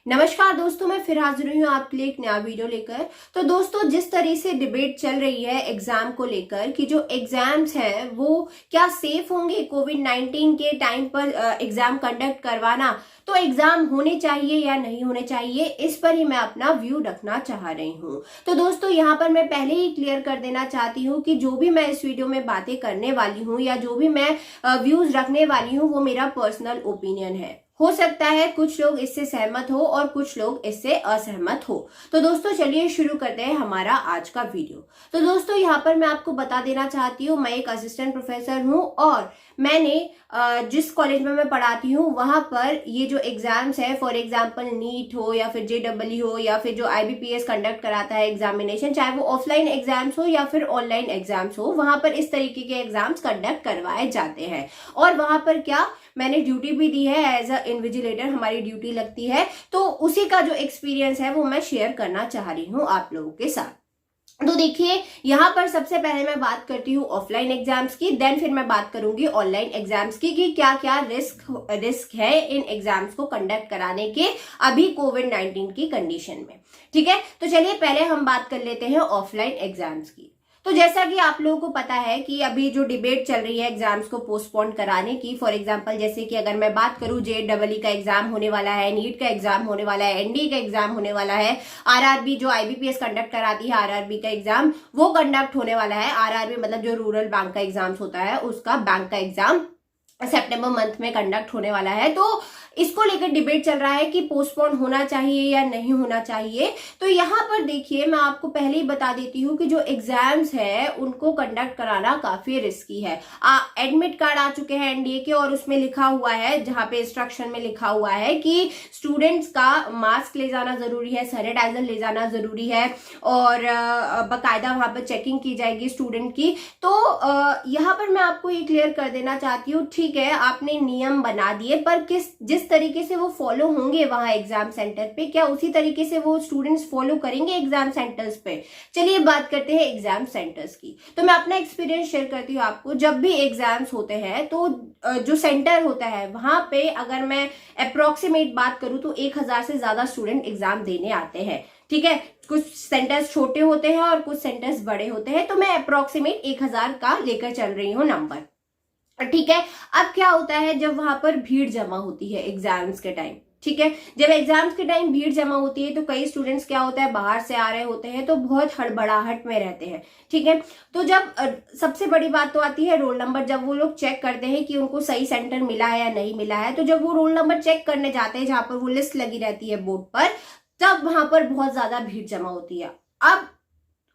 नमस्कार दोस्तों, मैं फिर हाजिर हुई हूँ आपके लिए एक नया वीडियो लेकर। तो दोस्तों, जिस तरह से डिबेट चल रही है एग्जाम को लेकर कि जो एग्जाम्स हैं वो क्या सेफ होंगे कोविड-19 के टाइम पर एग्जाम कंडक्ट करवाना, तो एग्जाम होने चाहिए या नहीं होने चाहिए, इस पर ही मैं अपना व्यू रखना चाह रही हूँ। तो दोस्तों, यहाँ पर मैं पहले ही क्लियर कर देना चाहती हूँ कि जो भी मैं इस वीडियो में बातें करने वाली हूँ या जो भी मैं व्यूज रखने वाली हूँ वो मेरा पर्सनल ओपिनियन है। हो सकता है कुछ लोग इससे सहमत हो और कुछ लोग इससे असहमत हो। तो दोस्तों, चलिए शुरू करते हैं हमारा आज का वीडियो। तो दोस्तों, यहाँ पर मैं आपको बता देना चाहती हूँ, मैं एक असिस्टेंट प्रोफेसर हूँ और मैंने जिस कॉलेज में मैं पढ़ाती हूँ वहां पर ये जो एग्जाम्स है, फॉर एग्जाम्पल नीट हो या फिर JEE हो या फिर जो IBPS कंडक्ट कराता है एग्जामिनेशन, चाहे वो ऑफलाइन एग्जाम्स हो या फिर ऑनलाइन एग्जाम्स हो, वहां पर इस तरीके के एग्जाम्स कंडक्ट करवाए जाते हैं। और वहां पर क्या, मैंने ड्यूटी भी दी है, एज अ इन्विजिलेटर हमारी ड्यूटी लगती है, तो उसी का जो एक्सपीरियंस है वो मैं शेयर करना चाह रही हूँ आप लोगों के साथ। तो देखिए, यहाँ पर सबसे पहले मैं बात करती हूँ ऑफलाइन एग्जाम्स की, देन फिर मैं बात करूंगी ऑनलाइन एग्जाम्स की कि क्या क्या रिस्क है इन एग्जाम्स को कंडक्ट कराने के अभी कोविड-19 की कंडीशन में। ठीक है, तो चलिए पहले हम बात कर लेते हैं ऑफलाइन एग्जाम्स की। तो जैसा कि आप लोगों को पता है कि अभी जो डिबेट चल रही है एग्जाम्स को पोस्टपोन कराने की, फॉर एग्जांपल जैसे कि अगर मैं बात करूं JEE का एग्जाम होने वाला है, नीट का एग्जाम होने वाला है, NDA का एग्जाम होने वाला है, RRB जो IBPS कंडक्ट कराती है RRB का एग्जाम वो कंडक्ट होने वाला है। RRB मतलब जो रूरल बैंक का एग्जाम होता है उसका बैंक का एग्जाम सितंबर मंथ में कंडक्ट होने वाला है। तो इसको लेकर डिबेट चल रहा है कि पोस्टपोन होना चाहिए या नहीं होना चाहिए। तो यहाँ पर देखिए, मैं आपको पहले ही बता देती हूँ कि जो एग्जाम्स है उनको कंडक्ट कराना काफी रिस्की है। एडमिट कार्ड आ चुके हैं NDA के और उसमें लिखा हुआ है, जहाँ पे इंस्ट्रक्शन में लिखा हुआ है कि स्टूडेंट्स का मास्क ले जाना जरूरी है, सैनिटाइजर ले जाना जरूरी है और बाकायदा वहां पर चेकिंग की जाएगी स्टूडेंट की। तो यहाँ पर मैं आपको ये क्लियर कर देना चाहती हूँ, ठीक है आपने नियम बना दिए, पर जिस तरीके से वो फॉलो होंगे वहां एग्जाम सेंटर पे, क्या उसी तरीके से वो स्टूडेंट्स फॉलो करेंगे एग्जाम सेंटर्स पे? चलिए बात करते हैं एग्जाम सेंटर्स की। तो मैं अपना एक्सपीरियंस शेयर करती हूँ आपको। जब भी एग्जाम्स होते हैं तो जो सेंटर होता है वहां पे, अगर मैं अप्रोक्सीमेट बात करूं तो 1000 से ज्यादा स्टूडेंट एग्जाम देने आते हैं। ठीक है, कुछ सेंटर्स छोटे होते हैं और कुछ सेंटर्स बड़े होते हैं, तो मैं अप्रोक्सीमेट 1000 का लेकर चल रही हूँ नंबर। ठीक है, अब क्या होता है जब वहां पर भीड़ जमा होती है एग्जाम्स के टाइम। ठीक है, जब एग्जाम्स के टाइम भीड़ जमा होती है तो कई स्टूडेंट्स क्या होता है, बाहर से आ रहे होते हैं तो बहुत हड़बड़ाहट में रहते हैं। ठीक है, तो जब सबसे बड़ी बात तो आती है रोल नंबर। जब वो लोग चेक करते हैं कि उनको सही सेंटर मिला है या नहीं मिला है, तो जब वो रोल नंबर चेक करने जाते हैं जहां पर वो लिस्ट लगी रहती है बोर्ड पर, तब वहां पर बहुत ज्यादा भीड़ जमा होती है। अब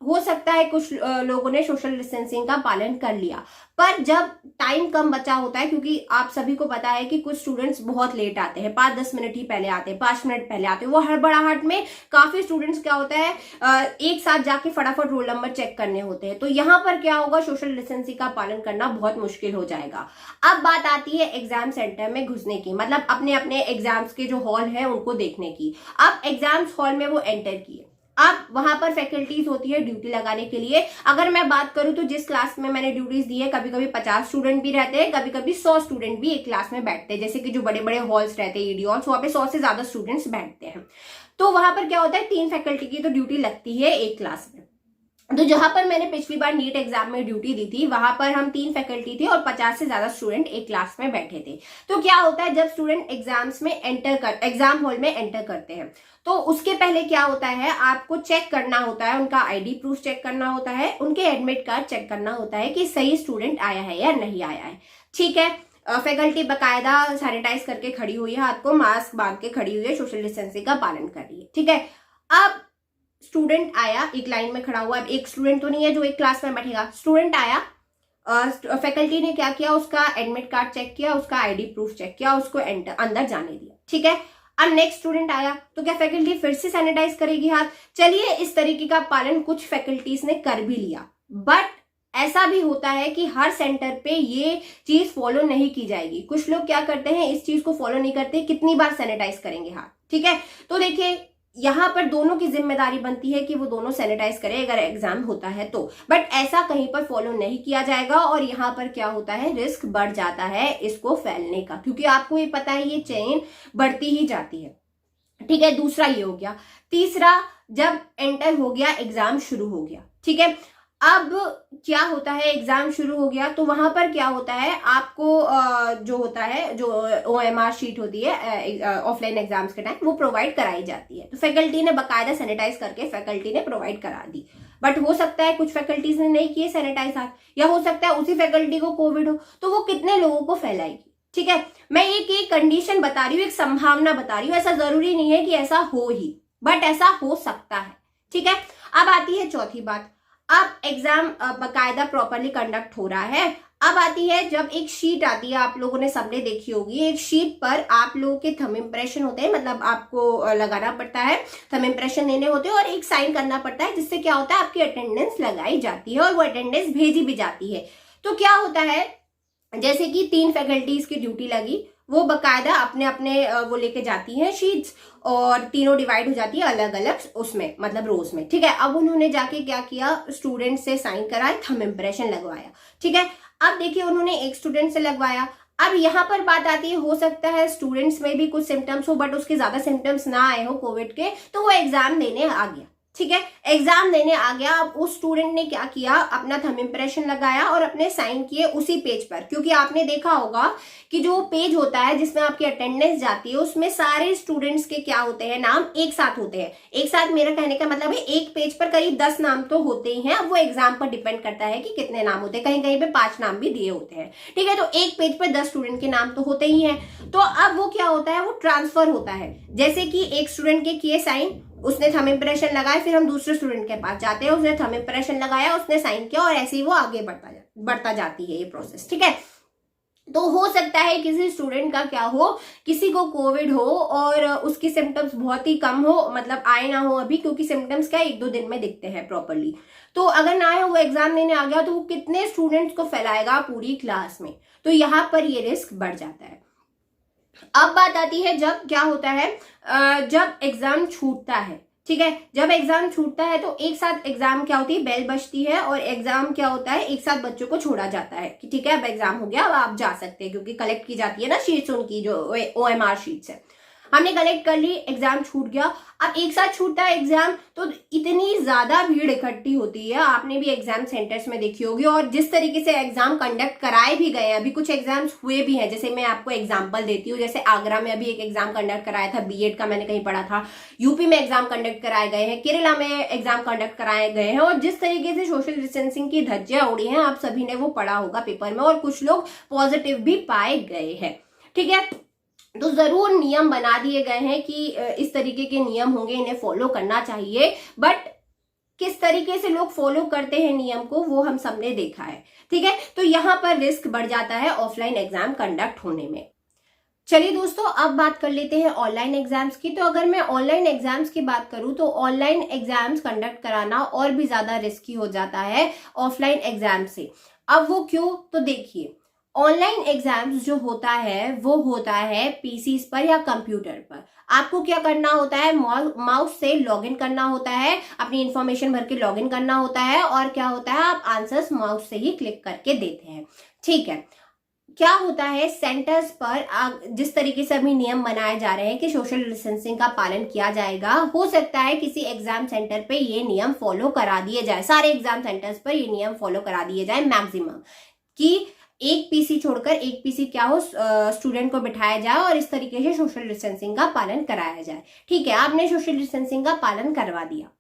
हो सकता है कुछ लोगों ने सोशल डिस्टेंसिंग का पालन कर लिया, पर जब टाइम कम बचा होता है, क्योंकि आप सभी को पता है कि कुछ स्टूडेंट्स बहुत लेट आते हैं, 5-10 मिनट ही पहले आते हैं, 5 मिनट पहले आते हैं, वो हड़बड़ाहट में काफी स्टूडेंट्स क्या होता है एक साथ जाके फटाफट रोल नंबर चेक करने होते हैं। तो यहाँ पर क्या होगा, सोशल डिस्टेंसिंग का पालन करना बहुत मुश्किल हो जाएगा। अब बात आती है एग्जाम सेंटर में घुसने की, मतलब अपने अपने एग्जाम्स के जो हॉल है उनको देखने की। अब एग्जाम्स हॉल में वो एंटर किए, अब वहां पर फैकल्टीज होती है ड्यूटी लगाने के लिए। अगर मैं बात करूं तो जिस क्लास में मैंने ड्यूटीज दी है, कभी कभी 50 स्टूडेंट भी रहते हैं, कभी कभी 100 स्टूडेंट भी एक क्लास में बैठते हैं। जैसे कि जो बड़े बड़े हॉल्स रहते हैं ED हॉल्स, वहां पे 100 से ज्यादा स्टूडेंट्स बैठते हैं। तो वहां पर क्या होता है, 3 फैकल्टी की तो ड्यूटी लगती है एक क्लास में। तो जहां पर मैंने पिछली बार नीट एग्जाम में ड्यूटी दी थी, वहां पर हम 3 फैकल्टी थे और 50 से ज्यादा स्टूडेंट एक क्लास में बैठे थे। तो क्या होता है, जब स्टूडेंट एग्जाम हॉल में एंटर करते हैं तो उसके पहले क्या होता है, आपको चेक करना होता है, उनका ID प्रूफ चेक करना होता है, उनके एडमिट कार्ड चेक करना होता है कि सही स्टूडेंट आया है या नहीं आया है। ठीक है, फैकल्टी बकायदा सैनिटाइज करके खड़ी हुई है, हाथ को मास्क बांध के खड़ी हुई है, सोशल डिस्टेंसिंग का पालन कर रही है। ठीक है, अब स्टूडेंट आया, एक लाइन में खड़ा हुआ। अब एक स्टूडेंट तो नहीं है जो एक क्लास में बैठेगा, स्टूडेंट आया, फैकल्टी ने क्या किया, उसका एडमिट कार्ड चेक किया, उसका ID प्रूफ चेक किया, उसको अंदर जाने दिया। ठीक है, अब नेक्स्ट स्टूडेंट आया तो क्या फैकल्टी फिर से सैनिटाइज करेगी हाथ? चलिए, इस तरीके का पालन कुछ फैकल्टीज ने कर भी लिया, बट ऐसा भी होता है कि हर सेंटर पे ये चीज फॉलो नहीं की जाएगी। कुछ लोग क्या करते हैं, इस चीज को फॉलो नहीं करते, कितनी बार सैनिटाइज करेंगे हाथ। ठीक है, तो देखिए यहाँ पर दोनों की जिम्मेदारी बनती है कि वो दोनों सैनिटाइज करें अगर एग्जाम होता है तो, बट ऐसा कहीं पर फॉलो नहीं किया जाएगा और यहाँ पर क्या होता है, रिस्क बढ़ जाता है इसको फैलने का, क्योंकि आपको ये पता है ये चेन बढ़ती ही जाती है। ठीक है, दूसरा ये हो गया। तीसरा, जब एंटर हो गया, एग्जाम शुरू हो गया, ठीक है। अब क्या होता है, एग्जाम शुरू हो गया तो वहां पर क्या होता है, आपको जो होता है, जो OMR शीट होती है ऑफलाइन एग्जाम्स के टाइम, वो प्रोवाइड कराई जाती है। तो फैकल्टी ने बकायदा सैनिटाइज करके फैकल्टी ने प्रोवाइड करा दी। बट हो सकता है कुछ फैकल्टीज ने नहीं किए सैनिटाइज हाथ, या हो सकता है उसी फैकल्टी को कोविड हो, तो वो कितने लोगों को फैलाएगी। ठीक है, मैं एक कंडीशन बता रही हूँ, एक संभावना बता रही हूँ, ऐसा जरूरी नहीं है कि ऐसा हो ही, बट ऐसा हो सकता है। ठीक है, अब आती है चौथी बात। अब एग्जाम बकायदा प्रॉपरली कंडक्ट हो रहा है। अब आती है जब एक शीट आती है, आप लोगों ने सबने देखी होगी, एक शीट पर आप लोगों के थंब इंप्रेशन होते हैं, मतलब आपको लगाना पड़ता है, थंब इंप्रेशन लेने होते हैं और एक साइन करना पड़ता है, जिससे क्या होता है, आपकी अटेंडेंस लगाई जाती है और वो अटेंडेंस भेजी भी जाती है। तो क्या होता है, जैसे कि 3 फैकल्टीज की ड्यूटी लगी, वो बकायदा अपने अपने वो लेके जाती हैं शीट्स, और तीनों डिवाइड हो जाती है अलग अलग उसमें, मतलब रोज में। ठीक है, अब उन्होंने जाके क्या किया, स्टूडेंट से साइन कराए, थंब इंप्रेशन लगवाया। ठीक है, अब देखिए उन्होंने एक स्टूडेंट से लगवाया। अब यहाँ पर बात आती है, हो सकता है स्टूडेंट्स में भी कुछ सिम्टम्स हो, बट उसके ज्यादा सिम्टम्स ना आए हो कोविड के, तो वो एग्जाम देने आ गया। ठीक है, एग्जाम देने आ गया। अब उस स्टूडेंट ने क्या किया, अपना थंब इंप्रेशन लगाया और अपने साइन किए उसी पेज पर, क्योंकि आपने देखा होगा कि जो पेज होता है जिसमें आपकी अटेंडेंस जाती है, उसमें सारे स्टूडेंट्स के क्या होते हैं, नाम एक साथ होते हैं। एक साथ मेरा कहने का मतलब है, एक पेज पर करीब 10 नाम तो होते ही हैं। अब वो एग्जाम पर डिपेंड करता है कि कितने नाम होते हैं, कहीं कहीं पे 5 नाम भी दिए होते हैं। ठीक है, तो एक पेज पर 10 स्टूडेंट के नाम तो होते ही हैं। तो अब वो क्या होता है, वो ट्रांसफर होता है। जैसे कि एक स्टूडेंट के किए साइन, उसने थंब इंप्रेशन लगाया, फिर हम दूसरे स्टूडेंट के पास जाते हैं, उसने थंब इंप्रेशन लगाया, उसने साइन किया, और ऐसे ही वो आगे बढ़ता जाती है ये प्रोसेस। ठीक है, तो हो सकता है किसी स्टूडेंट का क्या हो, किसी को कोविड हो और उसकी सिम्टम्स बहुत ही कम हो, मतलब आए ना हो अभी, क्योंकि सिम्टम्स क्या 1-2 दिन में दिखते हैं प्रॉपरली। तो अगर ना आए, वो एग्जाम देने आ गया, तो वो कितने स्टूडेंट्स को फैलाएगा पूरी क्लास में, तो यहाँ पर ये रिस्क बढ़ जाता है। अब बात आती है जब क्या होता है, जब एग्जाम छूटता है। ठीक है, जब एग्जाम छूटता है तो एक साथ एग्जाम क्या होती है, बेल बजती है और एग्जाम क्या होता है, एक साथ बच्चों को छोड़ा जाता है कि ठीक है अब एग्जाम हो गया, अब आप जा सकते हैं, क्योंकि कलेक्ट की जाती है ना शीट्स, उनकी जो OMR शीट्स है, हमने कलेक्ट कर ली, एग्जाम छूट गया। अब एक साथ छूटता है एग्जाम, तो इतनी ज्यादा भीड़ इकट्ठी होती है, आपने भी एग्जाम सेंटर्स में देखी होगी। और जिस तरीके से एग्जाम कंडक्ट कराए भी गए हैं, अभी कुछ एग्जाम्स हुए भी हैं, जैसे मैं आपको एग्जांपल देती हूँ, जैसे आगरा में अभी एक एग्जाम कंडक्ट कराया था, बीएड का, मैंने कहीं पढ़ा था। यूपी में एग्जाम कंडक्ट कराए गए हैं, केरला में एग्जाम कंडक्ट कराए गए हैं, और जिस तरीके से सोशल डिस्टेंसिंग की धज्जियां उड़ी हैं, आप सभी ने वो पढ़ा होगा पेपर में, और कुछ लोग पॉजिटिव भी पाए गए हैं। ठीक है, तो जरूर नियम बना दिए गए हैं कि इस तरीके के नियम होंगे, इन्हें फॉलो करना चाहिए, बट किस तरीके से लोग फॉलो करते हैं नियम को, वो हम सबने देखा है। ठीक है, तो यहां पर रिस्क बढ़ जाता है ऑफलाइन एग्जाम कंडक्ट होने में। चलिए दोस्तों, अब बात कर लेते हैं ऑनलाइन एग्जाम्स की। तो अगर मैं ऑनलाइन एग्जाम्स की बात करूं, तो ऑनलाइन एग्जाम्स कंडक्ट कराना और भी ज्यादा रिस्की हो जाता है ऑफलाइन एग्जाम से। अब वो क्यों, तो देखिए, ऑनलाइन एग्जाम्स जो होता है वो होता है पीसीस पर या कंप्यूटर पर। आपको क्या करना होता है, माउस से लॉगिन करना होता है, अपनी इंफॉर्मेशन भर के लॉगिन करना होता है, और क्या होता है, आप आंसर्स माउस से ही क्लिक करके देते हैं। ठीक है, क्या होता है, सेंटर्स पर जिस तरीके से अभी नियम बनाए जा रहे हैं कि सोशल डिस्टेंसिंग का पालन किया जाएगा, हो सकता है किसी एग्जाम सेंटर पे ये नियम फॉलो करा दिए जाए, सारे एग्जाम सेंटर्स पर ये नियम फॉलो करा दिए जाए मैक्सिमम, कि एक पीसी छोड़कर एक पीसी क्या हो, स्टूडेंट को बिठाया जाए और इस तरीके से सोशल डिस्टेंसिंग का पालन कराया जाए। ठीक है, आपने सोशल डिस्टेंसिंग का पालन करवा दिया।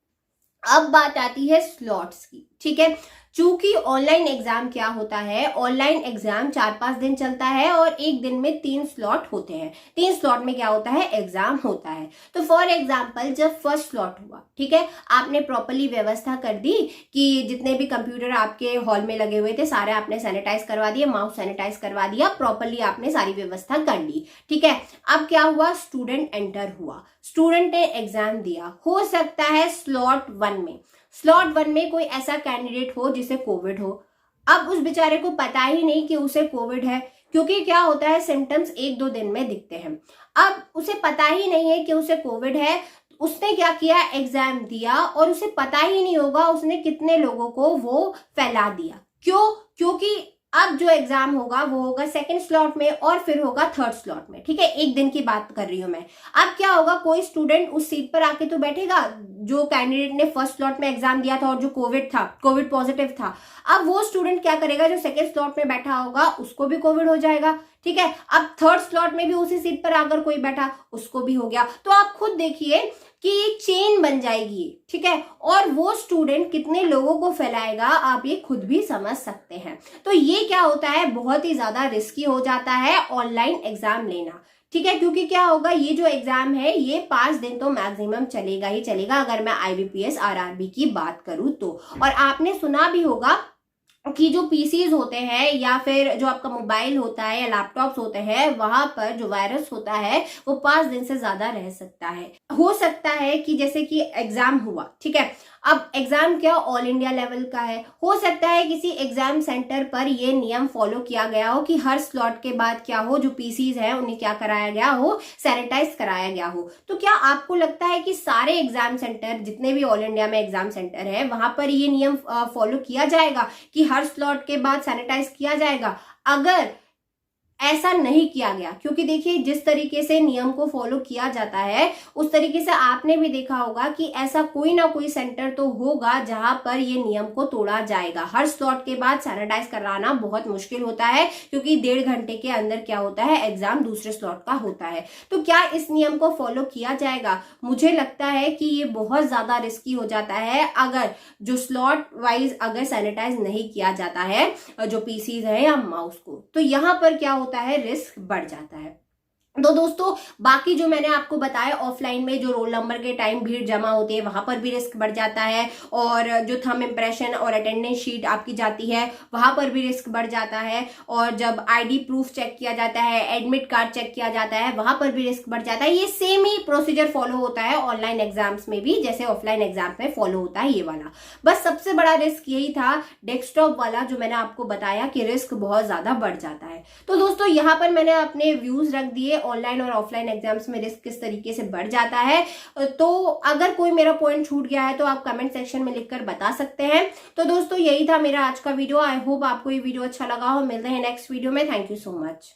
अब बात आती है स्लॉट्स की। ठीक है, चूंकि ऑनलाइन एग्जाम क्या होता है, ऑनलाइन एग्जाम 4-5 दिन चलता है और एक दिन में 3 स्लॉट होते हैं। 3 स्लॉट में क्या होता है, एग्जाम होता है। तो फॉर एग्जाम्पल, जब फर्स्ट स्लॉट हुआ, ठीक है, आपने प्रॉपरली व्यवस्था कर दी कि जितने भी कंप्यूटर आपके हॉल में लगे हुए थे सारे आपने सैनिटाइज करवा दिए, माउस सैनिटाइज करवा दिया, प्रॉपरली आपने सारी व्यवस्था कर ली। ठीक है, अब क्या हुआ, स्टूडेंट एंटर हुआ, स्टूडेंट ने एग्जाम दिया। हो सकता है स्लॉट 1 में कोई ऐसा कैंडिडेट हो जिसे कोविड हो। अब उस बेचारे को पता ही नहीं कि उसे कोविड है, क्योंकि क्या होता है, सिम्टम्स 1-2 दिन में दिखते हैं। अब उसे पता ही नहीं है कि उसे कोविड है, उसने क्या किया, एग्जाम दिया, और उसे पता ही नहीं होगा उसने कितने लोगों को वो फैला दिया। क्यों, क्योंकि अब जो एग्जाम होगा वो होगा सेकंड स्लॉट में और फिर होगा थर्ड स्लॉट में, ठीक है, एक दिन की बात कर रही हूं मैं। अब क्या होगा, कोई स्टूडेंट उस सीट पर आके तो बैठेगा जो कैंडिडेट ने फर्स्ट स्लॉट में एग्जाम दिया था और जो कोविड पॉजिटिव था। अब वो स्टूडेंट क्या करेगा, जो सेकंड स्लॉट में बैठा होगा उसको भी कोविड हो जाएगा, ठीक है। अब थर्ड स्लॉट में भी उसी सीट पर आकर कोई बैठा, उसको भी हो गया। तो आप खुद देखिए कि एक चेन बन जाएगी, ठीक है, और वो स्टूडेंट कितने लोगों को फैलाएगा आप ये खुद भी समझ सकते हैं। तो ये क्या होता है, बहुत ही ज्यादा रिस्की हो जाता है ऑनलाइन एग्जाम लेना, ठीक है, क्योंकि क्या होगा, ये जो एग्जाम है ये 5 दिन तो मैक्सिमम चलेगा ही चलेगा, अगर मैं IBPS RRB की बात करूं तो। और आपने सुना भी होगा कि जो पीसीज होते हैं या फिर जो आपका मोबाइल होता है या लैपटॉप्स होते हैं, वहां पर जो वायरस होता है वो 5 दिन से ज्यादा रह सकता है। हो सकता है कि जैसे कि एग्जाम हुआ, ठीक है, अब एग्जाम क्या ऑल इंडिया लेवल का है, हो सकता है किसी एग्जाम सेंटर पर ये नियम फॉलो किया गया हो कि हर स्लॉट के बाद क्या हो, जो पीसीज है उन्हें क्या कराया गया हो, सैनिटाइज कराया गया हो। तो क्या आपको लगता है कि सारे एग्जाम सेंटर, जितने भी ऑल इंडिया में एग्जाम सेंटर है, वहां पर ये नियम फॉलो किया जाएगा कि हर स्लॉट के बाद सैनिटाइज किया जाएगा? अगर ऐसा नहीं किया गया, क्योंकि देखिए जिस तरीके से नियम को फॉलो किया जाता है उस तरीके से आपने भी देखा होगा कि ऐसा कोई ना कोई सेंटर तो होगा जहां पर ये नियम को तोड़ा जाएगा। हर स्लॉट के बाद सैनिटाइज कराना बहुत मुश्किल होता है, क्योंकि 1.5 घंटे के अंदर क्या होता है, एग्जाम दूसरे स्लॉट का होता है। तो क्या इस नियम को फॉलो किया जाएगा? मुझे लगता है कि ये बहुत ज्यादा रिस्की हो जाता है अगर जो स्लॉट वाइज अगर सैनिटाइज नहीं किया जाता है जो पीसीज है या माउस को, तो यहाँ पर क्या होता है, रिस्क बढ़ जाता है। तो दोस्तों बाकी जो मैंने आपको बताया, ऑफलाइन में जो रोल नंबर के टाइम भीड़ जमा होती है वहां पर भी रिस्क बढ़ जाता है, और जो थंब इंप्रेशन और अटेंडेंस शीट आपकी जाती है वहां पर भी रिस्क बढ़ जाता है, और जब आईडी प्रूफ चेक किया जाता है, एडमिट कार्ड चेक किया जाता है, वहां पर भी रिस्क बढ़ जाता है। ये सेम ही प्रोसीजर फॉलो होता है ऑनलाइन एग्जाम्स में भी, जैसे ऑफलाइन एग्जाम में फॉलो होता है ये वाला। बस सबसे बड़ा रिस्क यही था डेस्कटॉप वाला, जो मैंने आपको बताया कि रिस्क बहुत ज्यादा बढ़ जाता है। तो दोस्तों यहाँ पर मैंने अपने व्यूज रख दिए ऑनलाइन और ऑफलाइन एग्जाम्स में रिस्क किस तरीके से बढ़ जाता है। तो अगर कोई मेरा पॉइंट छूट गया है तो आप कमेंट सेक्शन में लिखकर बता सकते हैं। तो दोस्तों यही था मेरा आज का वीडियो। आई होप आपको ये वीडियो अच्छा लगा हो। मिलते हैं नेक्स्ट वीडियो में। Thank you so much.